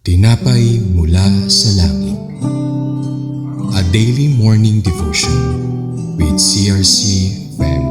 Tinapay mula sa langit. A daily morning devotion with CRC Fem.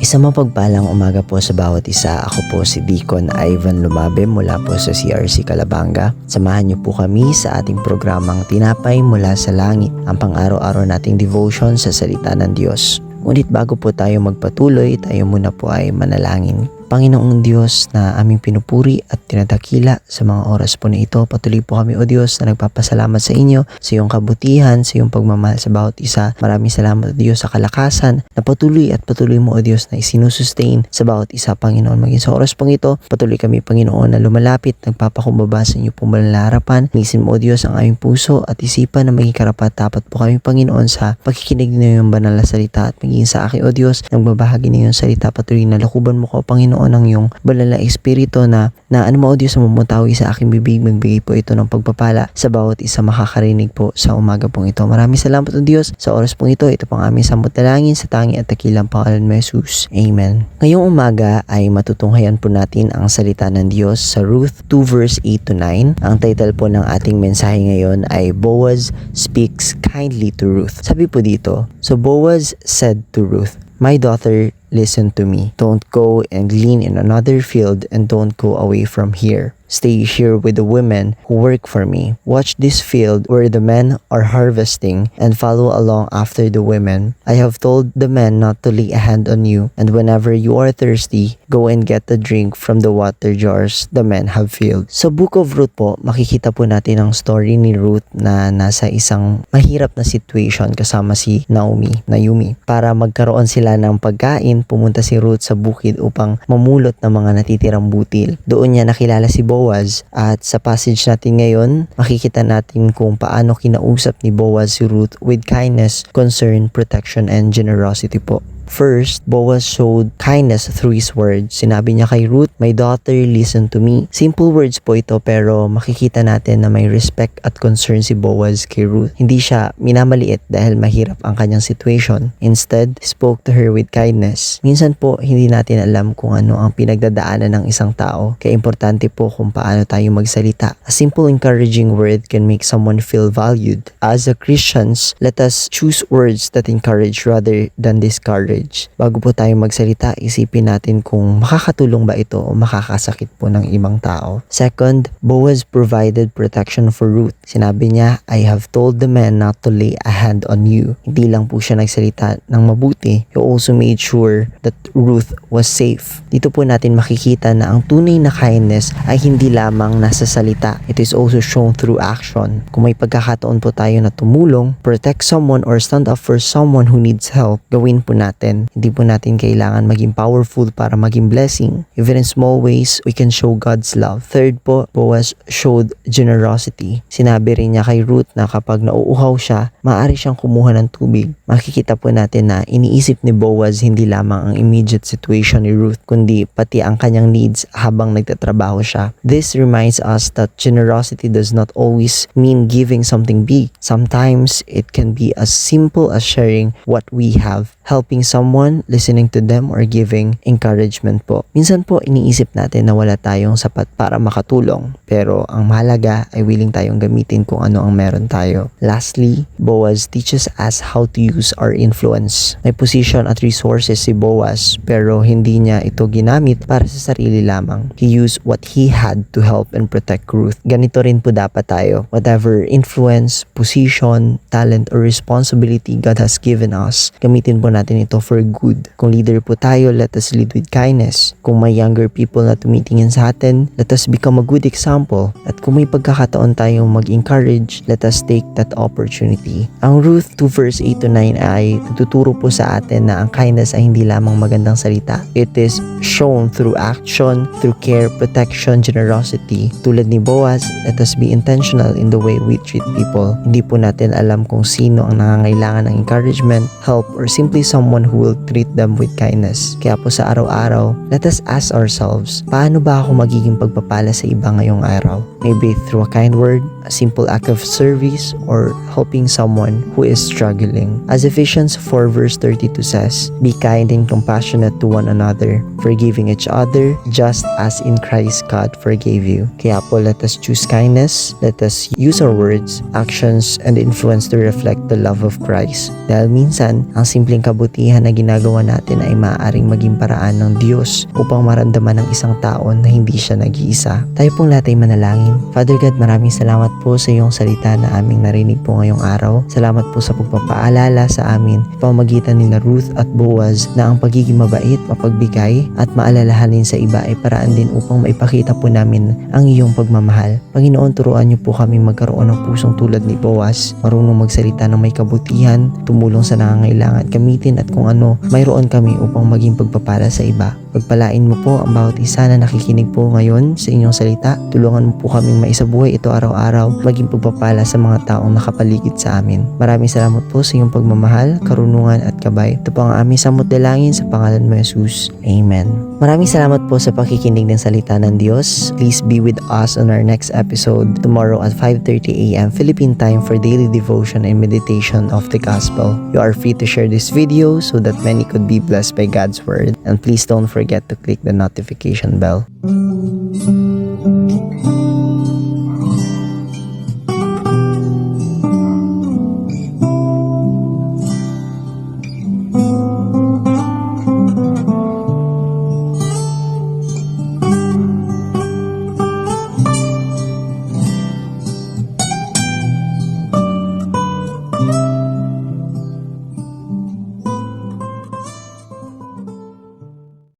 Isang mapagpalang umaga po sa bawat isa. Ako po si Deacon Ivan Lumabe mula po sa CRC Calabanga. Samahan niyo po kami sa ating programang Tinapay mula sa Langit, ang pang-araw-araw nating devotion sa salita ng Diyos. Ngunit bago po tayo magpatuloy, tayo muna po ay manalangin. Panginoong Diyos na aming pinupuri at tinadakila sa mga oras po na ito, patuloy po kami o Diyos na nagpapasalamat sa inyo, sa iyong kabutihan, sa iyong pagmamahal sa bawat isa. Maraming salamat o Diyos sa kalakasan na patuloy mo o Diyos na isinusustain sa bawat isa, Panginoon. Maging sa oras pong ito, patuloy kami Panginoon na lumalapit, nagpapakumbaba sa inyo pong malalaarapan. Nisin mo o Diyos ang aming puso at isipan na maging karapat-dapat po kami Panginoon sa pagkikinig na iyong banal na salita at maging sa akin o Diyos, nagbabahagi na iyong salita, patuloy na lakuban mo ko Panginoon ng iyong banal na espiritu na ano mo o Diyos na mamutawi sa aking bibig, magbigay po ito ng pagpapala sa bawat isa makakarinig po sa umaga pong ito. Maraming salamat o Diyos sa oras pong ito. Ito pang aming samot dalangin sa tangi at dakilang pangalan mo Jesus. Amen. Ngayong umaga ay matutunghayan po natin ang salita ng Diyos sa Ruth 2 verse 8 to 9. Ang title po ng ating mensahe ngayon ay Boaz speaks kindly to Ruth. Sabi po dito, so Boaz said to Ruth, "My daughter, listen to me. Don't go and glean in another field and don't go away from here. Stay here with the women who work for me. Watch this field where the men are harvesting and follow along after the women. I have told the men not to lay a hand on you, and whenever you are thirsty, go and get a drink from the water jars the men have filled." Sa Book of Ruth po, makikita po natin ang story ni Ruth na nasa isang mahirap na situation kasama si Naomi. Para magkaroon sila ng pagkain, pumunta si Ruth sa bukid upang mamulot ng mga natitirang butil. Doon niya nakilala si Boaz, at sa passage natin ngayon, makikita natin kung paano kinausap ni Boaz si Ruth with kindness, concern, protection, and generosity po. First, Boaz showed kindness through his words. Sinabi niya kay Ruth, "My daughter, listen to me." Simple words po ito, pero makikita natin na may respect at concern si Boaz kay Ruth. Hindi siya minamaliit dahil mahirap ang kanyang situation. Instead, spoke to her with kindness. Minsan po, hindi natin alam kung ano ang pinagdadaanan ng isang tao. Kaya importante po kung paano tayo magsalita. A simple encouraging word can make someone feel valued. As a Christians, let us choose words that encourage rather than discourage. Bago po tayo magsalita, isipin natin kung makakatulong ba ito o makakasakit po ng ibang tao. Second, Boaz provided protection for Ruth. Sinabi niya, "I have told the men not to lay a hand on you." Hindi lang po siya nagsalita ng mabuti, he also made sure that Ruth was safe. Dito po natin makikita na ang tunay na kindness ay hindi lamang nasa salita. It is also shown through action. Kung may pagkakataon po tayo na tumulong, protect someone or stand up for someone who needs help, gawin po natin. Hindi po natin kailangan maging powerful para maging blessing. Even in small ways, we can show God's love. Third po, Boaz showed generosity. Sinabi rin niya kay Ruth na kapag nauuhaw siya, maaari siyang kumuha ng tubig. Makikita po natin na iniisip ni Boaz hindi lamang ang immediate situation ni Ruth, kundi pati ang kanyang needs habang nagtatrabaho siya. This reminds us that generosity does not always mean giving something big. Sometimes, it can be as simple as sharing what we have, helping someone, listening to them, or giving encouragement po. Minsan po iniisip natin na wala tayong sapat para makatulong, pero ang mahalaga ay willing tayong gamitin kung ano ang meron tayo. Lastly, Boaz teaches us how to use our influence. May position at resources si Boaz, pero hindi niya ito ginamit para sa sarili lamang. He used what he had to help and protect Ruth. Ganito rin po dapat tayo. Whatever influence, position, talent, or responsibility God has given us, gamitin po natin ito for good. Kung leader po tayo, let us lead with kindness. Kung may younger people na tumitingin sa atin, let us become a good example. At kung may pagkakataon tayong mag-encourage, let us take that opportunity. Ang Ruth 2 verse 8 to 9 ay nagtuturo po sa atin na ang kindness ay hindi lamang magandang salita. It is shown through action, through care, protection, generosity. Tulad ni Boaz, let us be intentional in the way we treat people. Hindi po natin alam kung sino ang nangangailangan ng encouragement, help, or simply someone who will treat them with kindness. Kaya po sa araw-araw, let us ask ourselves, paano ba ako magiging pagpapala sa iba ngayong araw? Maybe through a kind word, a simple act of service, or helping someone who is struggling. As Ephesians 4 verse 32 says, be kind and compassionate to one another, forgiving each other, just as in Christ God forgave you. Kaya po let us choose kindness, let us use our words, actions, and influence to reflect the love of Christ. Dahil minsan, ang simpleng kabutihan na ginagawa natin ay maaaring maging paraan ng Diyos upang maramdaman ng isang tao na hindi siya nag-iisa. Tayo pong lahat ay manalangin. Father God, maraming salamat po sa iyong salita na aming narinig po ngayong araw. Salamat po sa pagpapaalala sa amin pamamagitan ni Ruth at Boaz na ang pagiging mabait, mapagbigay at maalalahanin sa iba ay paraan din upang maipakita po namin ang iyong pagmamahal. Panginoon, turuan niyo po kami magkaroon ng pusong tulad ni Boaz, marunong magsalita ng may kabutihan, tumulong sa nangangailangan, gamitin at kung ano mayroon kami upang maging pagpapala sa iba. Pagpalain mo po ang bawat isa na nakikinig po ngayon sa inyong salita. Tulungan mo po kaming maisabuhay ito araw-araw, maging pagpapala sa mga taong nakapaligid sa amin. Maraming salamat po sa iyong pagmamahal, karunungan at gabay. Ito po ang aming samot dalangin sa pangalan mo, Jesus. Amen. Maraming salamat po sa pakikinig ng salita ng Diyos. Please be with us on our next episode tomorrow at 5:30 a.m. Philippine time for daily devotion and meditation of the gospel. You are free to share this video so that many could be blessed by God's word. And please don't forget to click the notification bell.